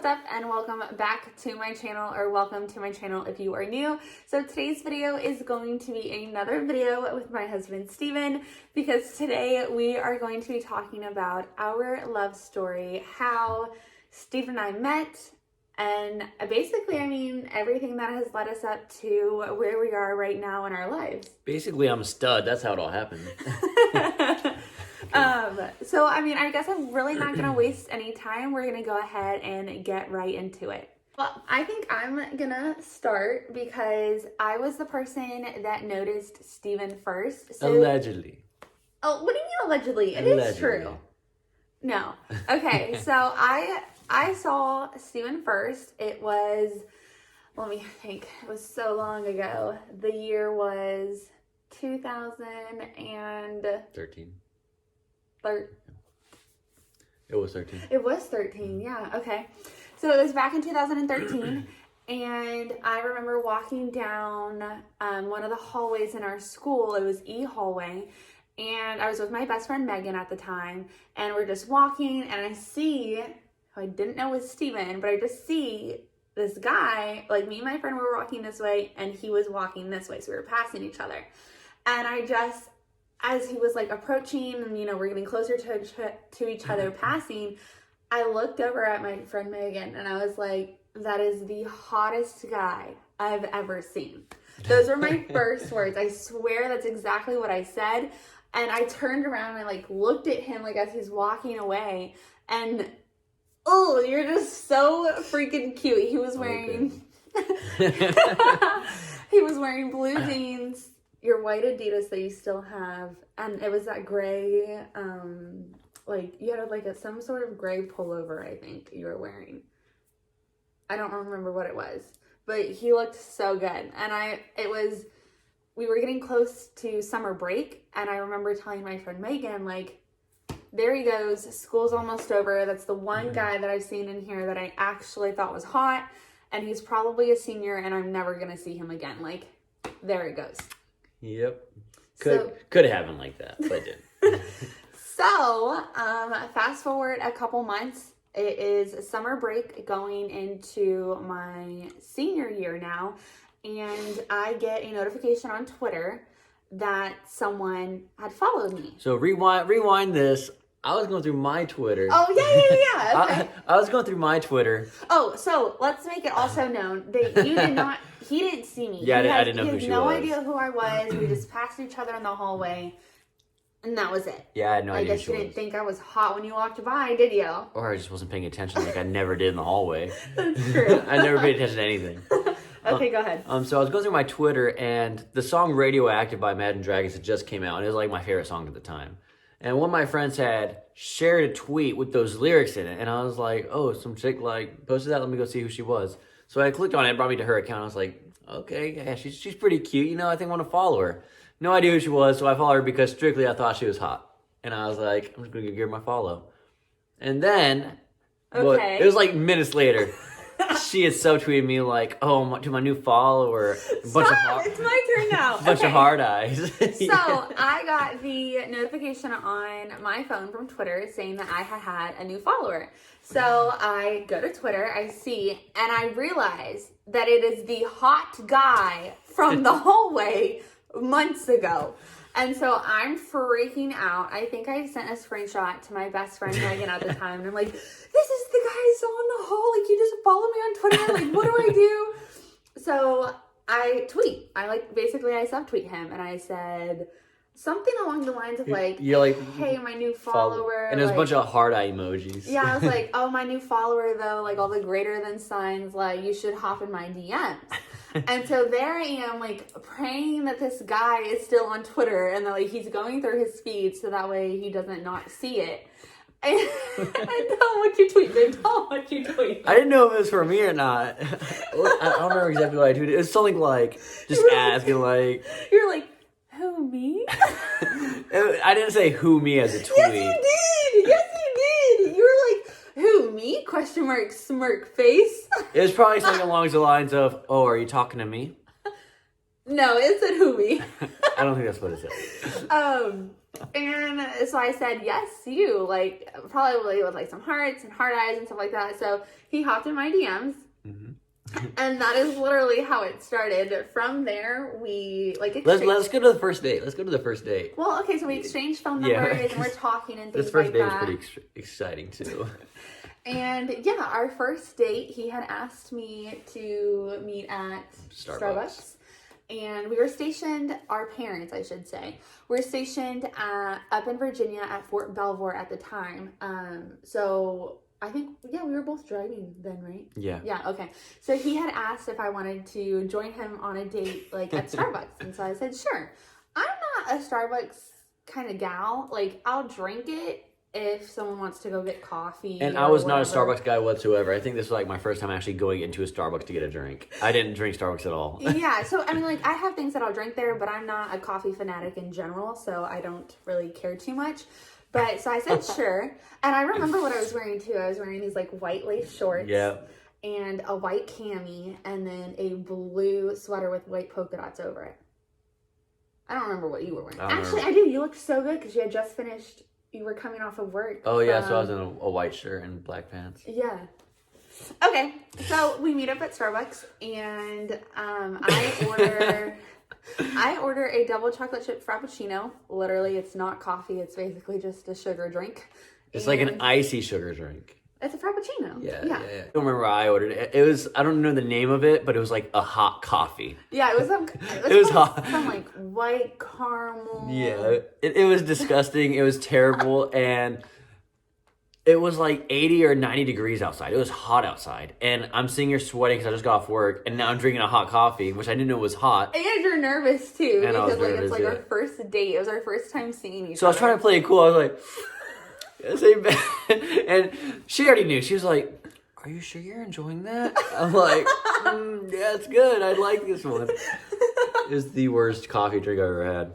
what's up, and welcome back to my channel, or welcome to my channel if you are new. So today's video is going to be another video with my husband Steven, because today we are going to be talking about our love story, how Steven and I met, and basically, everything that has led us up to where we are right now in our lives. Basically, I'm a stud. That's how it all happened. So I guess I'm really not going to waste any time. We're going to go ahead and get right into it. Well, I think I'm going to start because I was the person that noticed Steven first. So, Allegedly. Oh, what do you mean allegedly? It Allegedly. is true. No. Okay, so I saw Steven first. It was, let me think, it was so long ago. The year was 2013. It was 13. It was 13, yeah, okay. So it was back in 2013, and I remember walking down one of the hallways in our school. It was E-hallway, and I was with my best friend Megan at the time, and we're just walking, and I see, who I didn't know was Steven, but I just see this guy, like me and my friend were walking this way, and he was walking this way, so we were passing each other. And I just, as he was like approaching and, we're getting closer to each other passing, I looked over at my friend Megan and I was like, that is the hottest guy I've ever seen. Those were my first words. I swear that's exactly what I said. And I turned around and I looked at him as he's walking away, and oh, you're just so freaking cute. He was wearing, he was wearing blue jeans, your white Adidas that you still have, and it was that gray, you had some sort of gray pullover, I think you were wearing. I don't remember what it was, but he looked so good. And we were getting close to summer break, and I remember telling my friend Megan, there he goes, school's almost over. That's the one guy that I've seen in here that I actually thought was hot, and he's probably a senior, and I'm never gonna see him again. There he goes. Yep. Could have happened like that, but it didn't. So, fast forward a couple months. It is summer break going into my senior year now, and I get a notification on Twitter that someone had followed me. So rewind this. I was going through my Twitter. Oh, yeah. Okay. I was going through my Twitter. Oh, so let's make it also known that you did not, he didn't see me. Yeah, I didn't know who she was. He had no idea who I was. We just passed each other in the hallway, and that was it. Yeah, I had no idea who she was. I guess you didn't think I was hot when you walked by, did you? Or I just wasn't paying attention like I never did in the hallway. That's true. I never paid attention to anything. Okay, go ahead. So I was going through my Twitter, and the song Radioactive by Imagine Dragons had just came out, and it was my favorite song at the time. And one of my friends had shared a tweet with those lyrics in it, and I was like, oh, some chick posted that, let me go see who she was. So I clicked on it, it brought me to her account. I was like, okay, yeah, she's pretty cute, I think I want to follow her. No idea who she was, so I followed her because strictly I thought she was hot. And I was like, I'm just going to give her my follow. And then, okay. It was minutes later. She had subtweeted me to my new follower. It's my turn now. A bunch of hard eyes. So I got the notification on my phone from Twitter saying that I had a new follower. So I go to Twitter, I see, and I realize that it is the hot guy from the hallway months ago. And so I'm freaking out. I think I sent a screenshot to my best friend Megan at the time. And I'm like, this is the guy I saw in the hall. He just followed me on Twitter. What do I do? So I tweet. I subtweet him. And I said something along the lines of hey, my new follower. And there's a bunch of heart eye emojis. Yeah, I was like, oh, my new follower, though, all the greater than signs, you should hop in my DMs. And so there I am, praying that this guy is still on Twitter and that, he's going through his feed so that way he doesn't not see it. And tell him what you tweet, babe. Tell him what you tweet. I didn't know if it was for me or not. I don't remember exactly what I tweeted. It was something just asking, You're like, who, me? I didn't say who me as a tweet. Yes, you did. Yes, you did. You were like, who, me? Question mark, smirk face. It was probably something along the lines of, oh, are you talking to me? No, it said who, me. I don't think that's what it said. And so I said, yes, you, like, probably with like some hearts and heart eyes and stuff like that. So he hopped in my DMs. And that is literally how it started. From there, we like exchanged. Let's go to the first date. Let's go to the first date. Well, okay, so we exchanged phone numbers and we're talking and things like that. This first date was pretty exciting too. And yeah, our first date, he had asked me to meet at Starbucks. And we were stationed, our parents, I should say, were stationed up in Virginia at Fort Belvoir at the time. So I think, yeah, we were both driving then, right? Yeah. Yeah, okay. So he had asked if I wanted to join him on a date, like, at Starbucks. And so I said, sure. I'm not a Starbucks kind of gal. Like, I'll drink it if someone wants to go get coffee. And I was not a Starbucks guy whatsoever. I think this was, like, my first time actually going into a Starbucks to get a drink. I didn't drink Starbucks at all. Yeah, so, I mean, like, I have things that I'll drink there, but I'm not a coffee fanatic in general, so I don't really care too much. But, so I said, sure. And I remember what I was wearing, too. I was wearing these, like, white lace shorts. Yeah. And a white cami. And then a blue sweater with white polka dots over it. I don't remember what you were wearing. Actually, I do. You looked so good because you had just finished. You were coming off of work. Oh, yeah. So I was in a white shirt and black pants. Yeah. Okay. So we meet up at Starbucks. And I order a double chocolate chip frappuccino. Literally, it's not coffee. It's basically just a sugar drink. It's like an icy sugar drink. It's a frappuccino. Yeah. I don't remember how I ordered it. It was, I don't know the name of it, but it was like a hot coffee. Yeah, it was hot. Some like white caramel. Yeah. It was disgusting. It was terrible. And it was like 80 or 90 degrees outside. It was hot outside. And I'm sitting here sweating because I just got off work. And now I'm drinking a hot coffee, which I didn't know was hot. And you're nervous too. And because it's like our first date. It was our first time seeing each other. So I was trying to play it cool. I was like, this ain't bad. And she already knew. She was like, are you sure you're enjoying that? I'm like, yeah, it's good. I like this one. It was the worst coffee drink I've ever had.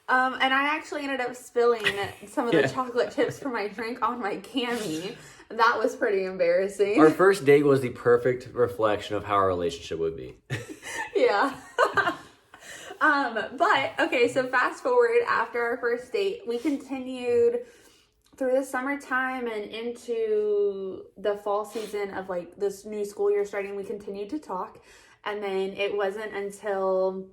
And I actually ended up spilling some of the chocolate chips from my drink on my cami. That was pretty embarrassing. Our first date was the perfect reflection of how our relationship would be. Yeah. But, okay, so fast forward after our first date, we continued through the summertime and into the fall season of like this new school year starting. We continued to talk. And then it wasn't until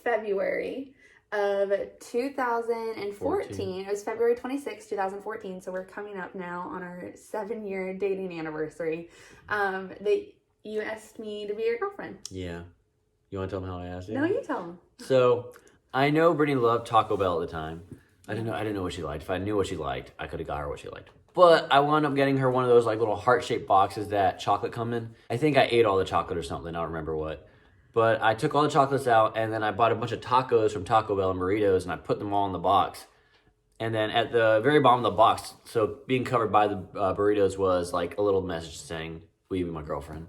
February of 2014. It was February 26, 2014. So we're coming up now on our 7-year dating anniversary. That you asked me to be your girlfriend. Yeah. You want to tell them how I asked you? No, you tell them. So I know Brittany loved Taco Bell at the time. I didn't know what she liked. If I knew what she liked, I could have got her what she liked. But I wound up getting her one of those like little heart-shaped boxes that chocolate come in. I think I ate all the chocolate or something. I don't remember what. But I took all the chocolates out, and then I bought a bunch of tacos from Taco Bell and burritos, and I put them all in the box. And then at the very bottom of the box, so being covered by the burritos was like a little message saying, will you be my girlfriend?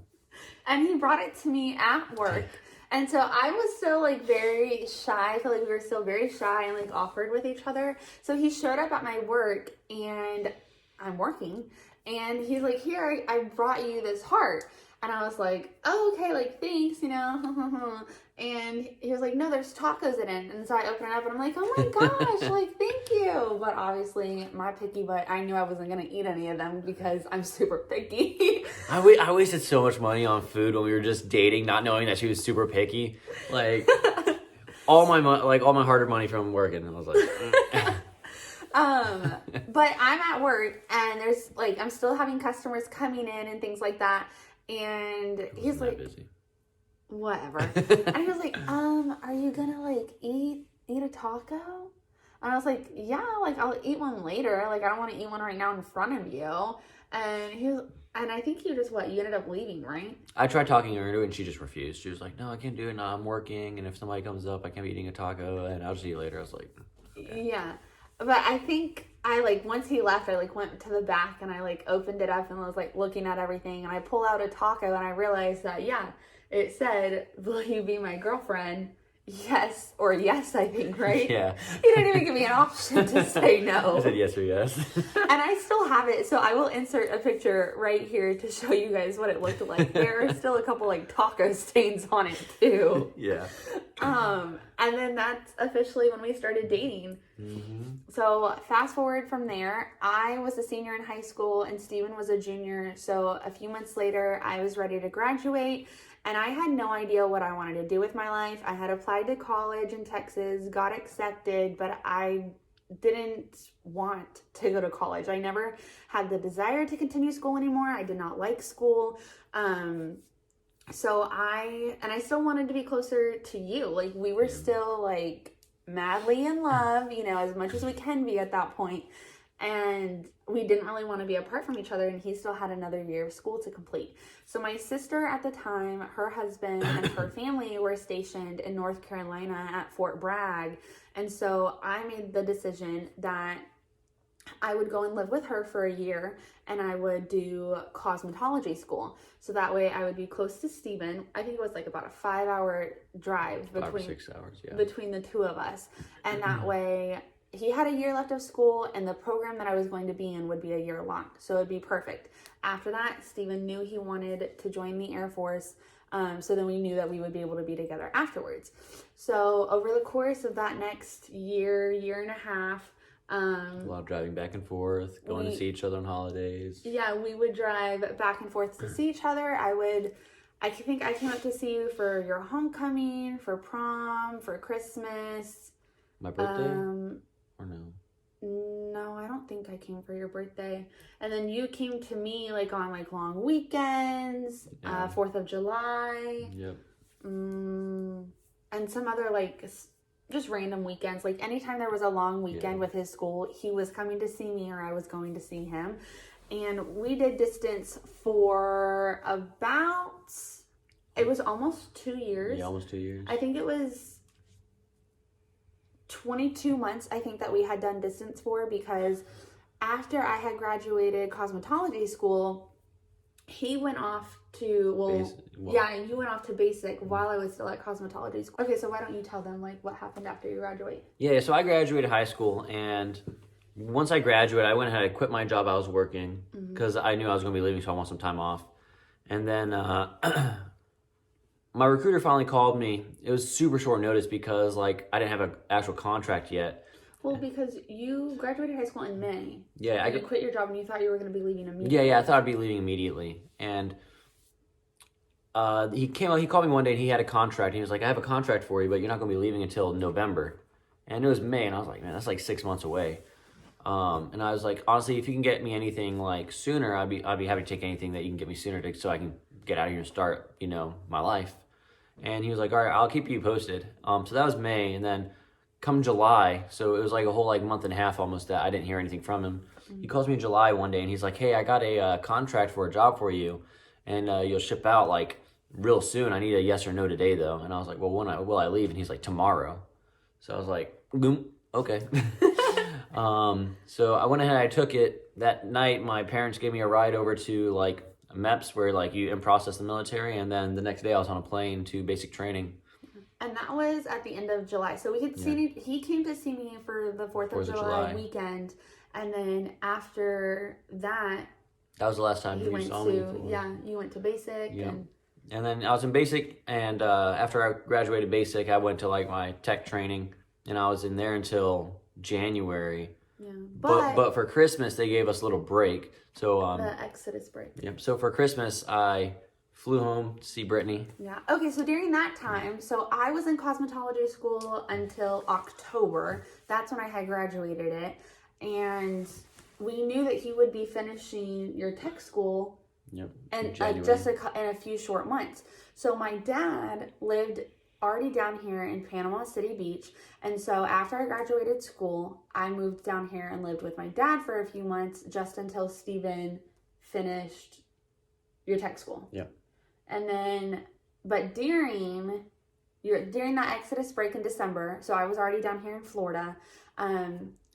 And he brought it to me at work. And so I was still like very shy. I feel like we were still very shy and like awkward with each other. So he showed up at my work and I'm working. And he's like, here, I brought you this heart. And I was like, oh, okay, like, thanks, you know. And he was like, no, there's tacos in it. And so I opened it up and I'm like, oh my gosh, like, thank you. But obviously, my picky butt, I knew I wasn't going to eat any of them because I'm super picky. I wasted so much money on food when we were just dating, not knowing that she was super picky. Like, all my hard-earned money from working. I was like, but I'm at work and there's like, I'm still having customers coming in and things like that. And he's like, busy. Whatever. And he was like, are you gonna like eat a taco? And I was like, yeah, like I'll eat one later. Like I don't want to eat one right now in front of you. And I think you ended up leaving, right? I tried talking her into it and she just refused. She was like, no, I can't do it. No, I'm working. And if somebody comes up, I can't be eating a taco and I'll see you later. I was like, okay. Yeah. But I think once he left, I went to the back and I opened it up and was looking at everything and I pulled out a taco and I realized that, yeah, it said, will you be my girlfriend? yes or yes, I think, right? Yeah. You didn't even give me an option to say no. I said yes or yes. And I still have it, so I will insert a picture right here to show you guys what it looked like. There are still a couple like taco stains on it too. Yeah. And then that's officially when we started dating. So fast forward from there, I was a senior in high school and Steven was a junior. So a few months later, I was ready to graduate. And I had no idea what I wanted to do with my life. I had applied to college in Texas, got accepted, but I didn't want to go to college. I never had the desire to continue school anymore. I did not like school. So I still wanted to be closer to you. Like we were still like madly in love, you know, as much as we can be at that point. And we didn't really want to be apart from each other, and he still had another year of school to complete. So my sister at the time, her husband and her family were stationed in North Carolina at Fort Bragg. And so I made the decision that I would go and live with her for a year and I would do cosmetology school. So that way I would be close to Steven. I think it was like about a 5-hour drive 5 or 6 hours, yeah. between the two of us. And that way he had a year left of school and the program that I was going to be in would be a year long. So it'd be perfect. After that, Steven knew he wanted to join the Air Force. So then we knew that we would be able to be together afterwards. So over the course of that next year and a half, a lot of driving back and forth, going to see each other on holidays. Yeah, we would drive back and forth to see each other. I think I came up to see you for your homecoming, for prom, for Christmas. My birthday? Or no? No, I don't think I came for your birthday. And then you came to me like on like long weekends, 4th of July. Yep. And some other like just random weekends. Like anytime there was a long weekend with his school, he was coming to see me or I was going to see him. And we did distance for it was almost 2 years. Yeah, almost 2 years. I think it was 22 months, I think, that we had done distance for, because after I had graduated cosmetology school, he went off to, you went off to basic while I was still at cosmetology school. Okay, so why don't you tell them like what happened after you graduate? Yeah, so I graduated high school, and once I graduated, I went ahead and quit my job I was working because I knew I was going to be leaving, so I want some time off. And then my recruiter finally called me. It was super short notice because like I didn't have an actual contract yet. Well, because you graduated high school in May. Yeah, you quit your job and you thought you were going to be leaving immediately. Yeah, I thought I'd be leaving immediately. And he called me one day and he had a contract. He was like, I have a contract for you, but you're not going to be leaving until November. And it was May, and I was like, man, that's like 6 months away. And I was like, honestly, if you can get me anything like sooner, I'd be happy to take anything that you can get me sooner so I can get out of here and start, my life. And he was like, all right, I'll keep you posted. So that was May, and then come July, so it was like a whole like month and a half almost that I didn't hear anything from him. He calls me in July one day and he's like, hey, I got a contract for a job for you, and you'll ship out like real soon. I need a yes or no today though. And I was like, well, when will I leave? And he's like, tomorrow. So I was like, okay. So I went ahead, I took it. That night my parents gave me a ride over to like MEPS, where like you process the military, and then the next day I was on a plane to basic training. And that was at the end of July. So we had seen it. He came to see me for the 4th of July weekend. And then after that was the last time you saw me. Yeah, you went to basic. Yeah. And then I was in basic, and after I graduated basic, I went to like my tech training, and I was in there until January. Yeah. But for Christmas, they gave us a little break. So the Exodus break. Yep. So for Christmas, I flew home to see Brittany. Yeah. Okay, so during that time, so I was in cosmetology school until October. That's when I had graduated it. And we knew that he would be finishing your tech school in a few short months. So my dad lived already down here in Panama City Beach. And so after I graduated school, I moved down here and lived with my dad for a few months just until Steven finished your tech school. Yeah. And then, but during that Exodus break in December, so I was already down here in Florida,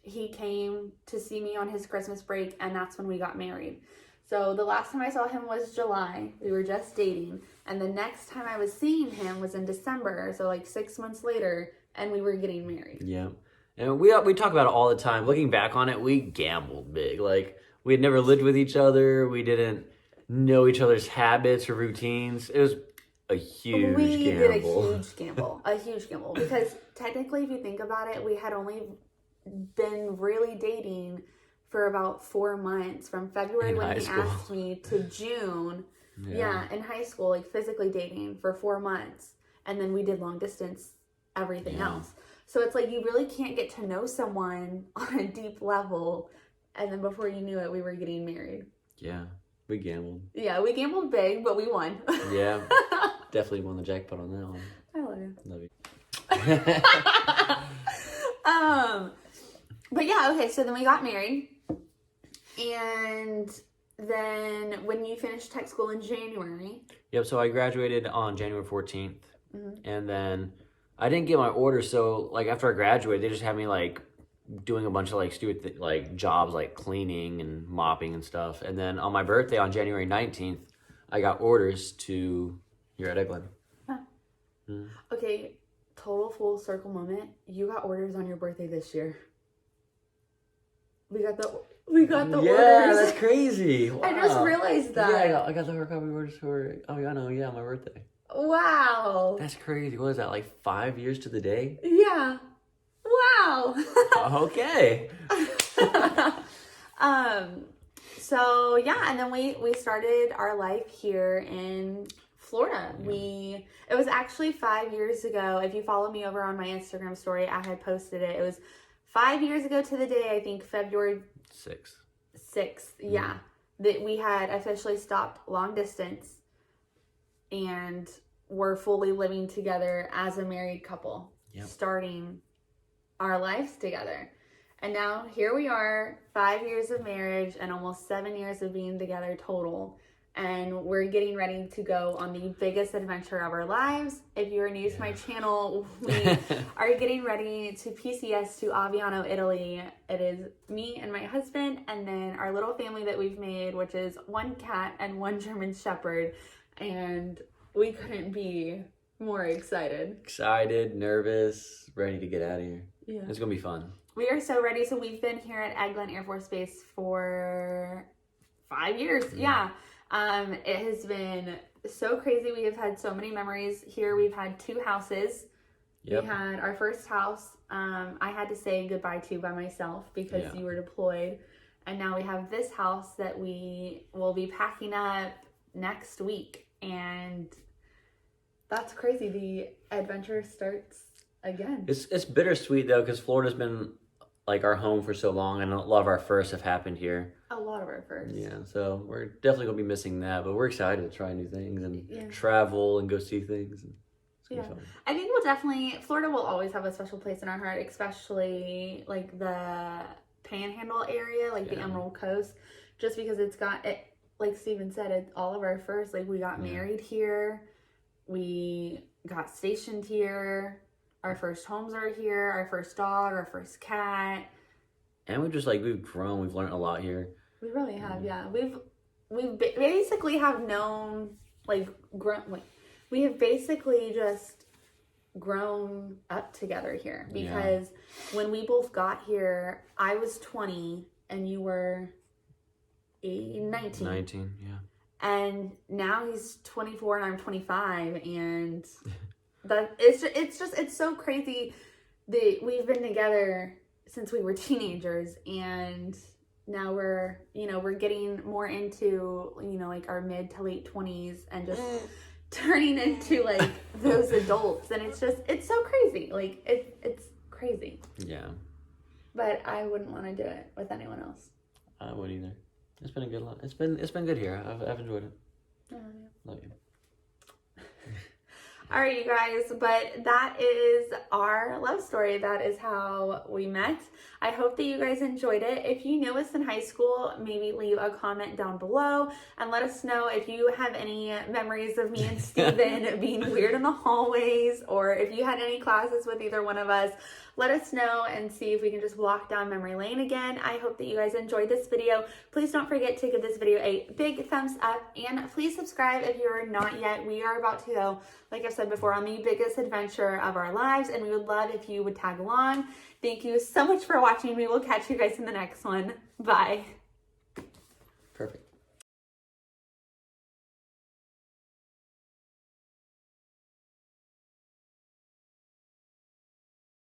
he came to see me on his Christmas break, and that's when we got married. So the last time I saw him was July. We were just dating. And the next time I was seeing him was in December. So like 6 months later, and we were getting married. Yeah. And we talk about it all the time. Looking back on it, we gambled big. Like, we had never lived with each other. We didn't know each other's habits or routines. It was a huge We gamble. did a huge gamble. A huge gamble. Because technically, if you think about it, we had only been really dating for about 4 months, from February In when high he school. asked me to June. Yeah, in high school, like physically dating for 4 months. And then we did long distance, everything else. So it's like you really can't get to know someone on a deep level. And then before you knew it, we were getting married. Yeah. We gambled. Yeah, we gambled big, but we won. Yeah. Definitely won the jackpot on that one. I love you. Love you. But yeah, okay, so then we got married. And then when you finished tech school in January. Yep, so I graduated on January 14th. And then I didn't get my order, so like after I graduated, they just had me like doing a bunch of like stupid like jobs like cleaning and mopping and stuff. And then on my birthday on January 19th, I got orders to here at Eglin. Okay, total full circle moment. You got orders on your birthday this year. We got the orders. Yeah, that's crazy. Wow. I just realized that. Yeah, I got the hard copy orders for my birthday. Wow. That's crazy. What is that, like 5 years to the day? Yeah. Wow. Okay. So yeah, and then we started our life here in Florida. Yeah. It was actually 5 years ago. If you follow me over on my Instagram story, I had posted it. It was 5 years ago to the day, I think February 6th. Yeah. That we had officially stopped long distance and were fully living together as a married couple. Yep. Starting our lives together. And now here we are, 5 years of marriage and almost 7 years of being together total. And we're getting ready to go on the biggest adventure of our lives. If you're new to my channel, we are getting ready to PCS to Aviano, Italy. It is me and my husband, and then our little family that we've made, which is 1 cat and 1 German Shepherd. And we couldn't be more excited. Excited, nervous, ready to get out of here. Yeah. It's going to be fun. We are so ready. So we've been here at Eglin Air Force Base for 5 years. Yeah. It has been so crazy. We have had so many memories here. We've had 2 houses. Yep. We had our first house. I had to say goodbye to by myself because you were deployed. And now we have this house that we will be packing up next week. And that's crazy. The adventure starts again. It's bittersweet though, because Florida's been like our home for so long, and a lot of our firsts have happened here. A lot of our firsts. Yeah, so we're definitely gonna be missing that, but we're excited to try new things and travel and go see things. It's gonna be fun. I think Florida will always have a special place in our heart, especially like the Panhandle area, like the Emerald Coast, just because it's got it. Like Steven said, it's all of our first. Like we got married here, we got stationed here. Our first homes are here, our first dog, our first cat. And we've grown, we've learned a lot here. We really have, yeah. We've basically have known, we have basically just grown up together here. Because when we both got here, I was 20 and you were 19. 19, yeah. And now he's 24 and I'm 25, and it's so crazy that we've been together since we were teenagers, and now we're getting more into like our mid to late 20s and just turning into like those adults, and it's so crazy. Like it's crazy. Yeah. But I wouldn't want to do it with anyone else. I wouldn't either. It's been a good lot. It's been good here. I've enjoyed it. Oh, yeah. Love you. All right, you guys, but that is our love story. That is how we met. I hope that you guys enjoyed it. If you knew us in high school, maybe leave a comment down below and let us know if you have any memories of me and Steven being weird in the hallways, or if you had any classes with either one of us. Let us know and see if we can just walk down memory lane again. I hope that you guys enjoyed this video. Please don't forget to give this video a big thumbs up, and please subscribe if you're not yet. We are about to go, like I've said before, on the biggest adventure of our lives, and we would love if you would tag along. Thank you so much for watching. We will catch you guys in the next one. Bye. Perfect.